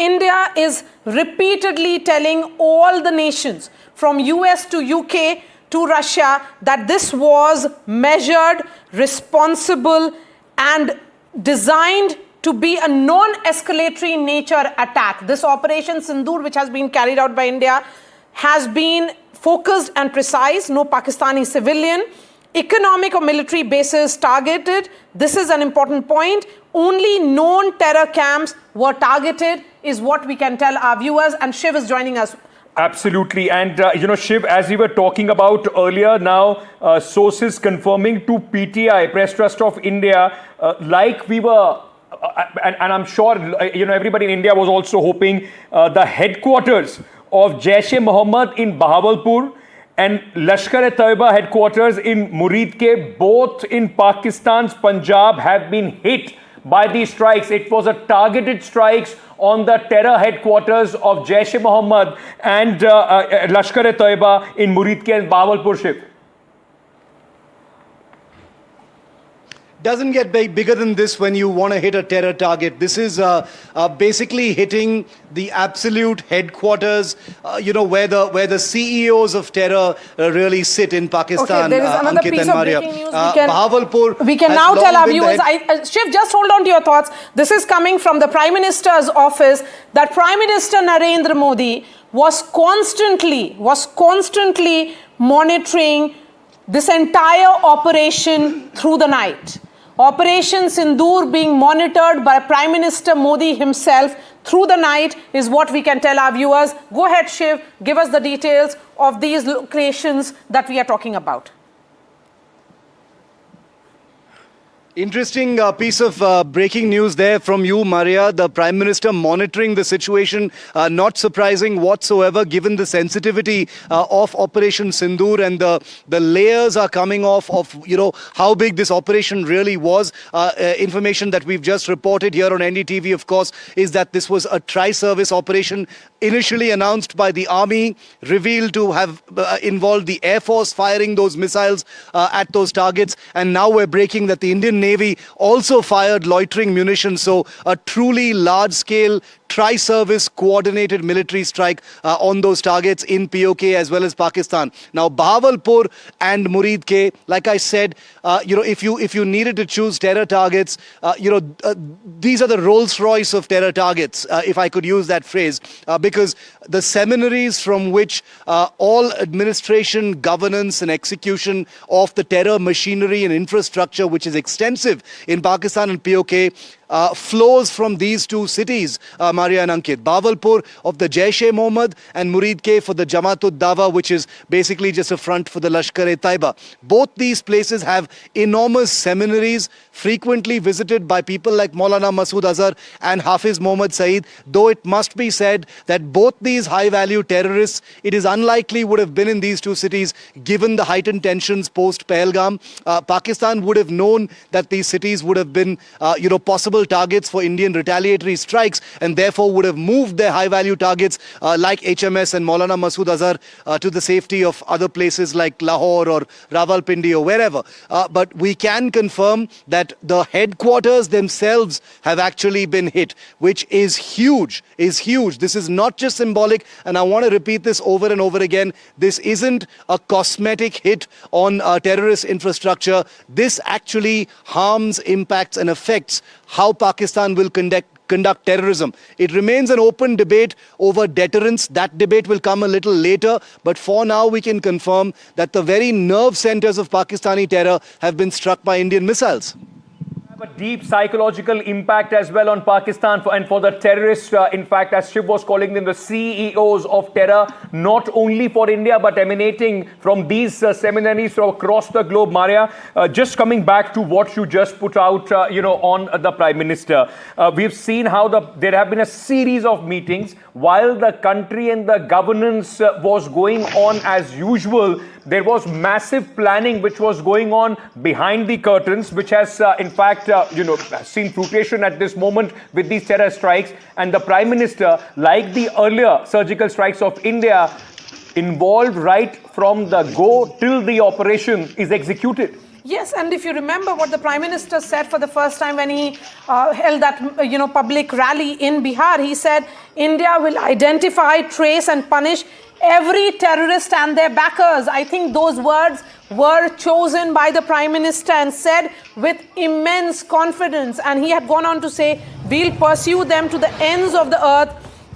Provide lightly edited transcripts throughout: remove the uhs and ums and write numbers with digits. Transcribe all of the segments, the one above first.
India is repeatedly telling all the nations, from US to UK to Russia, that this was measured, responsible, and designed to be a non-escalatory nature attack. This Operation Sindoor, which has been carried out by India, has been focused and precise. No Pakistani civilian, economic or military bases targeted. This is an important point. Only known terror camps were targeted, is what we can tell our viewers. And Shiv is joining us. Absolutely. And, Shiv, as we were talking about earlier, now sources confirming to PTI, Press Trust of India, like we were, and I'm sure, everybody in India was also hoping the headquarters of Jaish-e-Mohammed in Bahawalpur and Lashkar-e-Taiba headquarters in Muridke, both in Pakistan's Punjab, have been hit by these strikes. It was a targeted strikes on the terror headquarters of Jaish-e-Mohammed and Lashkar-e-Taiba in Muridke and Bahawalpur. Shiv. Doesn't get bigger than this when you want to hit a terror target. This is basically hitting the absolute headquarters, where the CEOs of terror really sit in Pakistan. Okay, there is another piece of breaking news. We can now tell our viewers. Shiv, just hold on to your thoughts. This is coming from the Prime Minister's office that Prime Minister Narendra Modi was constantly monitoring this entire operation through the night. Operation Sindoor being monitored by Prime Minister Modi himself through the night is what we can tell our viewers. Go ahead, Shiv, give us the details of these locations that we are talking about. Interesting piece of breaking news there from you, Maria. The Prime Minister monitoring the situation, not surprising whatsoever given the sensitivity of Operation Sindoor, and the layers are coming off of, how big this operation really was. Information that we've just reported here on NDTV, of course, is that this was a tri-service operation initially announced by the army, revealed to have involved the Air Force firing those missiles at those targets, and now we're breaking that the Indian Navy also fired loitering munitions. So a truly large-scale tri-service coordinated military strike on those targets in POK as well as Pakistan. Now, Bahawalpur and Muridke, like I said, if you needed to choose terror targets, these are the Rolls-Royce of terror targets, if I could use that phrase, because the seminaries from which all administration, governance and execution of the terror machinery and infrastructure, which is extensive in Pakistan and POK, flows from these two cities, Maria and Ankit. Bahawalpur of the Jaish-e-Mohammed and Muridke for the Jamaat-ud-Dawa, which is basically just a front for the Lashkar-e-Taiba. Both these places have enormous seminaries, frequently visited by people like Maulana Masood Azhar and Hafiz Mohammad Saeed, though it must be said that both these high-value terrorists, it is unlikely would have been in these two cities given the heightened tensions post-Pahalgam. Pakistan would have known that these cities would have been, possible targets for Indian retaliatory strikes, and therefore would have moved their high-value targets like HMS and Maulana Masood Azhar to the safety of other places like Lahore or Rawalpindi or wherever. But we can confirm that the headquarters themselves have actually been hit, which is huge, This is not just symbolic, and I want to repeat this over and over again. This isn't a cosmetic hit on terrorist infrastructure. This actually harms, impacts and affects how Pakistan will conduct terrorism. It remains an open debate over deterrence. That debate will come a little later. But for now, we can confirm that the very nerve centers of Pakistani terror have been struck by Indian missiles. A deep psychological impact as well on Pakistan and for the terrorists, in fact, as Shiv was calling them, the CEOs of terror, not only for India, but emanating from these seminaries from across the globe. Maria, just coming back to what you just put out, on the Prime Minister. We've seen how there have been a series of meetings while the country and the governance was going on as usual. There was massive planning which was going on behind the curtains, which has, in fact, seen fruition at this moment with these terror strikes. And the Prime Minister, like the earlier surgical strikes of India, involved right from the go till the operation is executed. Yes, and if you remember what the Prime Minister said for the first time when he held that public rally in Bihar, he said India will identify, trace and punish every terrorist and their backers. I think those words were chosen by the Prime Minister and said with immense confidence, and he had gone on to say we'll pursue them to the ends of the earth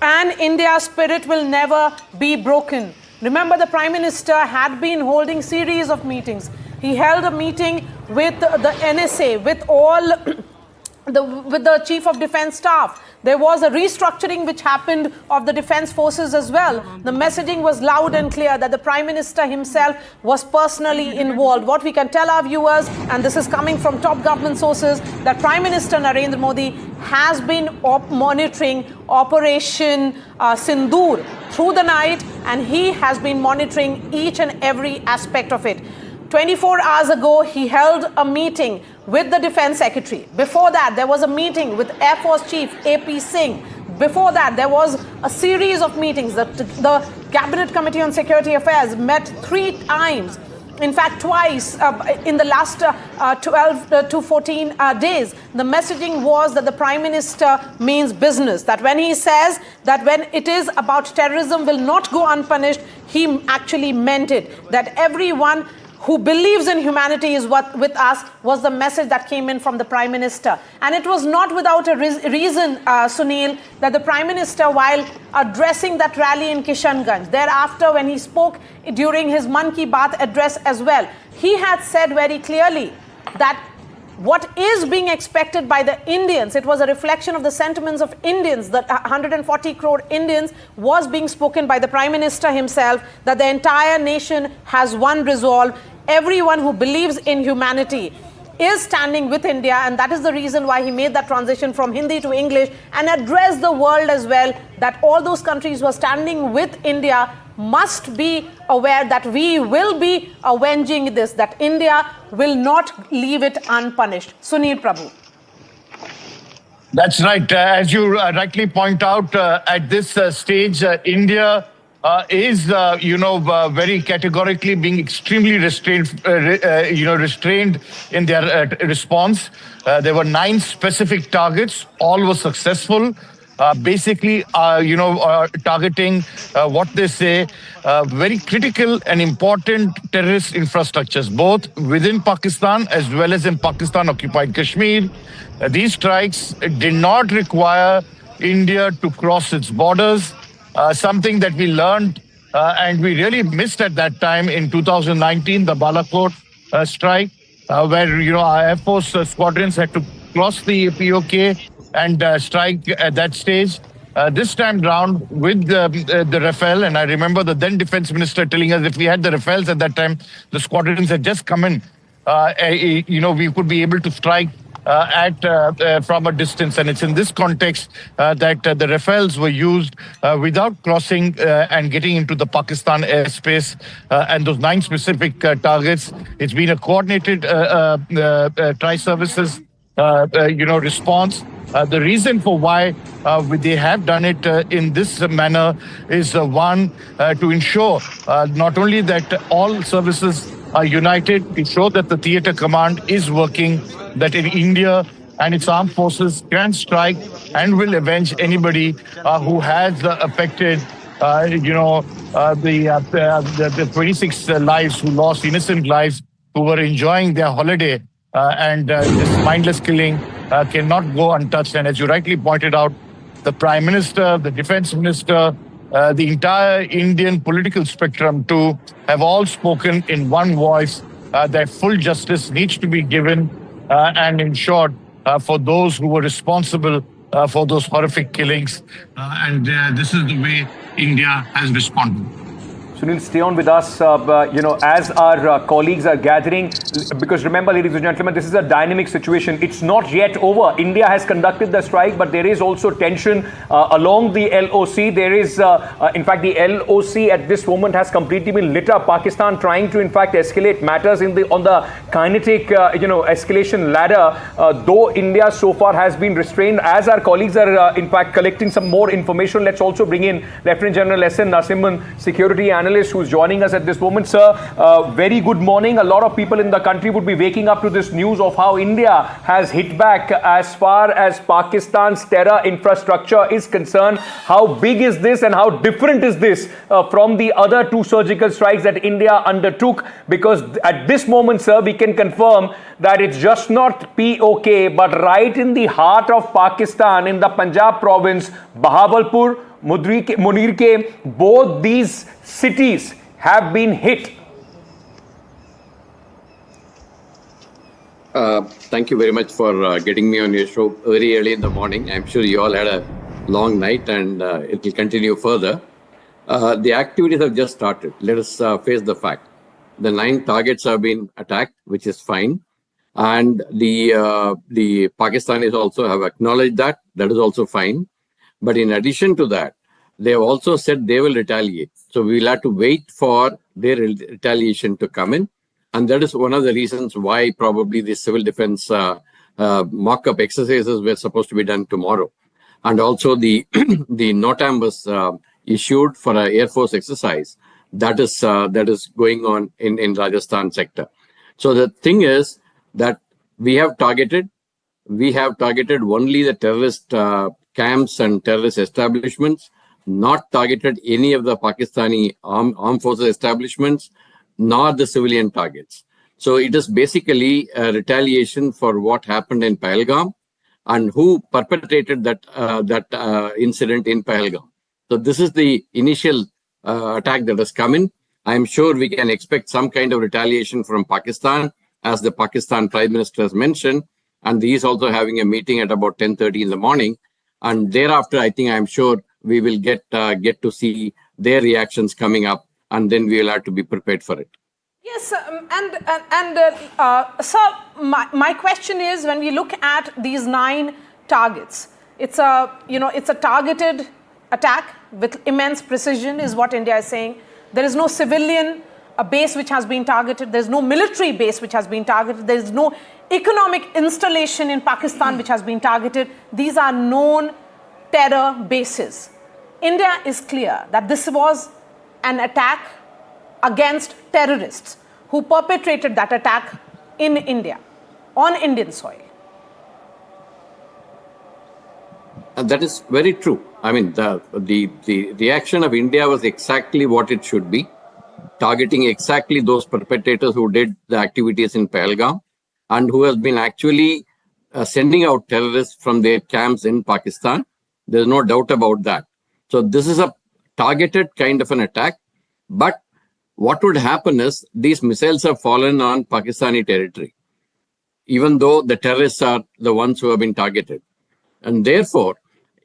and India's spirit will never be broken. Remember, the Prime Minister had been holding series of meetings. He held a meeting with the NSA, with all with the Chief of Defence Staff. There was a restructuring which happened of the defence forces as well. The messaging was loud and clear that the Prime Minister himself was personally involved. What we can tell our viewers, and this is coming from top government sources, that Prime Minister Narendra Modi has been monitoring Operation Sindoor through the night, and he has been monitoring each and every aspect of it. 24 hours ago, he held a meeting with the Defence Secretary. Before that, there was a meeting with Air Force Chief AP Singh. Before that, there was a series of meetings. The Cabinet Committee on Security Affairs met 3 times. In fact, twice in the last 12 to 14 days. The messaging was that the Prime Minister means business. That when he says that when it is about terrorism will not go unpunished, he actually meant it. That everyone who believes in humanity is what with us was the message that came in from the Prime Minister. And it was not without a reason, Sunil, that the Prime Minister, while addressing that rally in Kishanganj, thereafter when he spoke during his Mann Ki Baat address as well, he had said very clearly that what is being expected by the Indians, it was a reflection of the sentiments of Indians, that 140 crore Indians was being spoken by the Prime Minister himself, that the entire nation has one resolve. Everyone who believes in humanity is standing with India, and that is the reason why he made that transition from Hindi to English and addressed the world as well, that all those countries who are standing with India must be aware that we will be avenging this, that India will not leave it unpunished. Sunil Prabhu. That's right. As you rightly point out, at this stage, India is, very categorically being extremely restrained in their response. There were 9 specific targets. All were successful. Basically, targeting what they say, very critical and important terrorist infrastructures, both within Pakistan as well as in Pakistan-occupied Kashmir. These strikes did not require India to cross its borders, something that we learned and we really missed at that time in 2019, the Balakot strike, where our Air Force squadrons had to cross the POK and strike at that stage. This time round with the Rafale, and I remember the then Defense Minister telling us if we had the Rafales at that time, the squadrons had just come in, we could be able to strike from a distance. And it's in this context that the Rafales were used without crossing and getting into the Pakistan airspace. And those 9 specific targets, it's been a coordinated tri-services response. The reason for why they have done it in this manner is one, to ensure not only that all services are united, to show that the theatre command is working, that in India and its armed forces can strike and will avenge anybody who has affected the 26 lives who lost innocent lives, who were enjoying their holiday, and this mindless killing cannot go untouched. And as you rightly pointed out, the Prime Minister, the Defense Minister, the entire Indian political spectrum too, have all spoken in one voice that full justice needs to be given and ensured for those who were responsible for those horrific killings. And this is the way India has responded. Sunil, stay on with us, as our colleagues are gathering, because remember, ladies and gentlemen, this is a dynamic situation. It's not yet over. India has conducted the strike, but there is also tension along the LOC. There is, in fact, the LOC at this moment has completely been lit up. Pakistan trying to, in fact, escalate matters on the kinetic, escalation ladder, though India so far has been restrained. As our colleagues are, in fact, collecting some more information, let's also bring in Lieutenant General S.N. Narasimhan, security analyst analyst who's joining us at this moment. Sir, very good morning. A lot of people in the country would be waking up to this news of how India has hit back as far as Pakistan's terror infrastructure is concerned. How big is this and how different is this from the other 2 surgical strikes that India undertook? Because at this moment, sir, we can confirm that it's just not POK, but right in the heart of Pakistan, in the Punjab province, Bahawalpur, Muridke, both these cities have been hit. Thank you very much for getting me on your show very early in the morning. I'm sure you all had a long night and it will continue further. The activities have just started. Let us face the fact. The 9 targets have been attacked, which is fine. And the Pakistanis also have acknowledged that. That is also fine. But in addition to that, they have also said they will retaliate. So we will have to wait for their retaliation to come in. And that is one of the reasons why probably the civil defense mock-up exercises were supposed to be done tomorrow. And also the NOTAM was issued for an Air Force exercise that is going on in Rajasthan sector. So the thing is that we have targeted only the terrorist camps and terrorist establishments, not targeted any of the Pakistani armed forces establishments, nor the civilian targets. So it is basically a retaliation for what happened in Pahalgam and who perpetrated that incident in Pahalgam. So this is the initial attack that has come in. I am sure we can expect some kind of retaliation from Pakistan, as the Pakistan Prime Minister has mentioned, and he is also having a meeting at about 10:30 in the morning. And thereafter, I think I'm sure we will get to see their reactions coming up, and then we will have to be prepared for it. Yes, sir, my question is, when we look at these 9 targets, it's a targeted attack with immense precision, is what India is saying. There is no civilian base which has been targeted. There is no military base which has been targeted. There is no economic installation in Pakistan which has been targeted. These are known terror bases. India is clear that this was an attack against terrorists who perpetrated that attack in India, on Indian soil. And that is very true. I mean, the reaction of India was exactly what it should be, targeting exactly those perpetrators who did the activities in Pahalgam and who has been actually sending out terrorists from their camps in Pakistan. There's no doubt about that. So this is a targeted kind of an attack. But what would happen is these missiles have fallen on Pakistani territory, even though the terrorists are the ones who have been targeted. And therefore,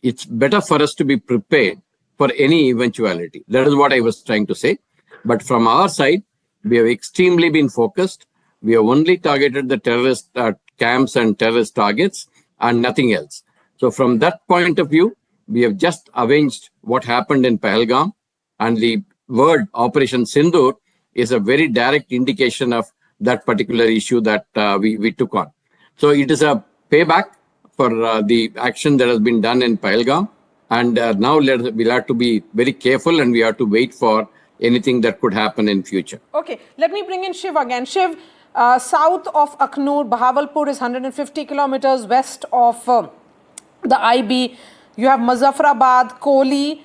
it's better for us to be prepared for any eventuality. That is what I was trying to say. But from our side, we have extremely been focused. We have only targeted the terrorist camps and terrorist targets and nothing else. So from that point of view, we have just avenged what happened in Pahalgam, and the word Operation Sindoor is a very direct indication of that particular issue that we took on. So it is a payback for the action that has been done in Pahalgam. And now we'll have to be very careful, and we have to wait for anything that could happen in future. Okay, let me bring in Shiv again. Shiv, south of Akhnur, Bahawalpur is 150 kilometers west of the IB. You have Muzaffarabad, Kohli,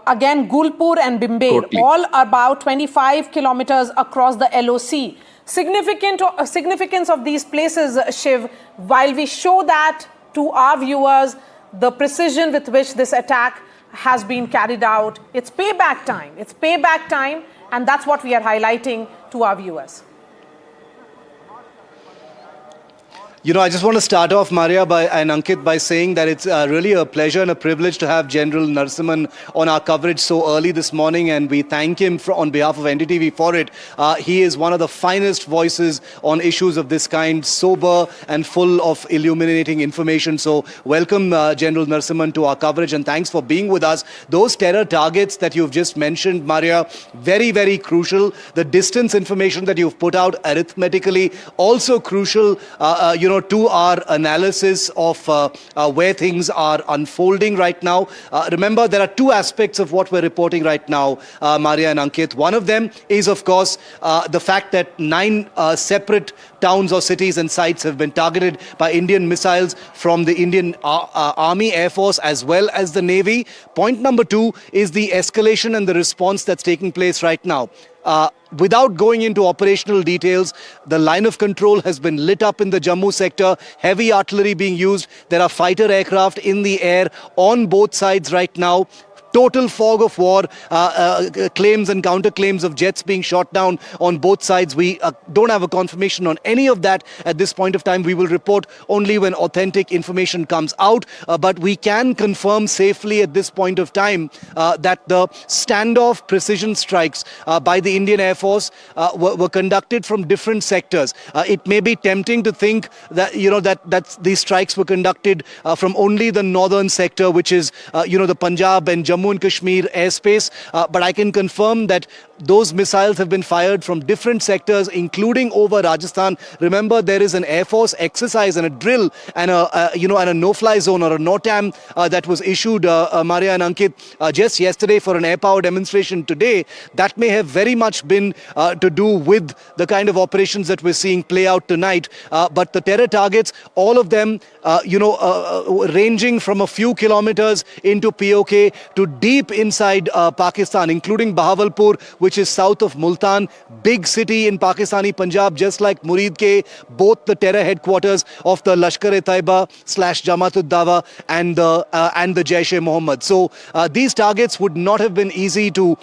again Gulpur and Bimber, Totally. all about 25 kilometers across the LOC. Significance of these places, Shiv, while we show that to our viewers, the precision with which this attack has been carried out, it's payback time. It's payback time, and that's what we are highlighting to our viewers. You know, I just want to start off, Maria and Ankit, by saying that it's really a pleasure and a privilege to have General Narasimhan on our coverage so early this morning, and we thank him on behalf of NDTV for it. He is one of the finest voices on issues of this kind, sober and full of illuminating information. So welcome, General Narasimhan, to our coverage, and thanks for being with us. Those terror targets that you've just mentioned, Maria, very, very crucial. The distance information that you've put out arithmetically, also crucial, to our analysis of where things are unfolding right now. Remember, there are two aspects of what we're reporting right now, Maria and Ankit. One of them is, of course, the fact that 9 separate towns or cities and sites have been targeted by Indian missiles from the Indian Army, Air Force, as well as the Navy. Point number 2 is the escalation and the response that's taking place right now. Without going into operational details, the line of control has been lit up in the Jammu sector, heavy artillery being used. There are fighter aircraft in the air on both sides right now. Total fog of war, claims and counterclaims of jets being shot down on both sides. We don't have a confirmation on any of that at this point of time. We will report only when authentic information comes out. But we can confirm safely at this point of time that the standoff precision strikes by the Indian Air Force were conducted from different sectors. It may be tempting to think that, that these strikes were conducted from only the northern sector, which is, the Punjab and Jammu and Kashmir airspace, but I can confirm that those missiles have been fired from different sectors, including over Rajasthan. Remember, there is an Air Force exercise and a drill and a no-fly zone or a NOTAM that was issued, Maria and Ankit, just yesterday for an air power demonstration today. That may have very much been to do with the kind of operations that we're seeing play out tonight. But the terror targets, all of them, ranging from a few kilometers into POK to deep inside Pakistan, including Bahawalpur, which is south of Multan, big city in Pakistani Punjab, just like Muridke, both the terror headquarters of the Lashkar-e-Taiba / Jamaat-ud-Dawa and the Jaish-e-Mohammad. So these targets would not have been easy to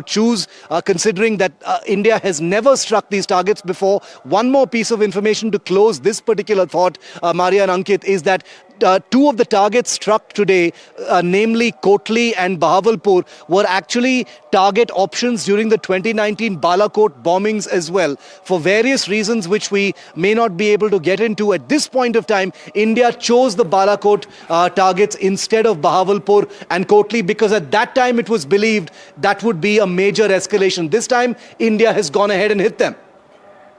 choose, considering that India has never struck these targets before. One more piece of information to close this particular thought, Maria and Ankit, is that 2 of the targets struck today, namely Kotli and Bahawalpur, were actually target options during the 2019 Balakot bombings as well. For various reasons which we may not be able to get into at this point of time, India chose the Balakot targets instead of Bahawalpur and Kotli, because at that time it was believed that would be a major escalation. This time, India has gone ahead and hit them.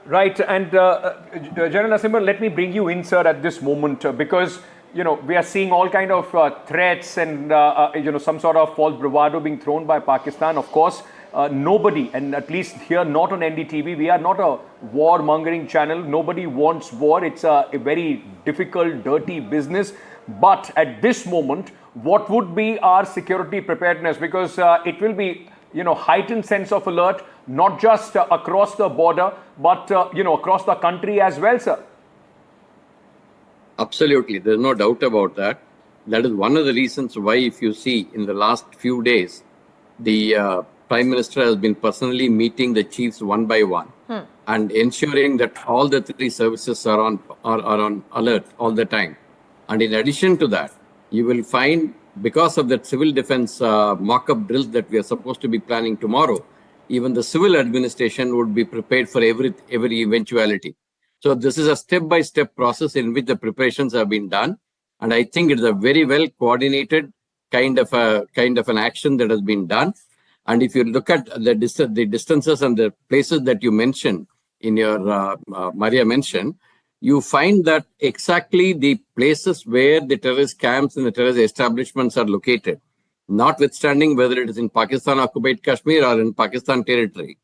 Right, and General Nasimar, let me bring you in, sir, at this moment, because we are seeing all kind of threats and some sort of false bravado being thrown by Pakistan. Of course, nobody, and at least here, not on NDTV, we are not a war-mongering channel. Nobody wants war. It's a very difficult, dirty business. But at this moment, what would be our security preparedness? Because it will be heightened sense of alert, not just across the border, but across the country as well, sir. Absolutely. There's no doubt about that. That is one of the reasons why, if you see in the last few days, the Prime Minister has been personally meeting the chiefs one by one and ensuring that all the 3 services are on alert all the time. And in addition to that, you will find, because of that civil defense mock-up drills that we are supposed to be planning tomorrow, even the civil administration would be prepared for every eventuality. So this is a step-by-step process in which the preparations have been done, and I think it is a very well coordinated kind of an action that has been done. And if you look at the distances and the places that you mentioned in your Maria mentioned, you find that exactly the places where the terrorist camps and the terrorist establishments are located, notwithstanding whether it is in Pakistan-occupied Kashmir or in Pakistan territory,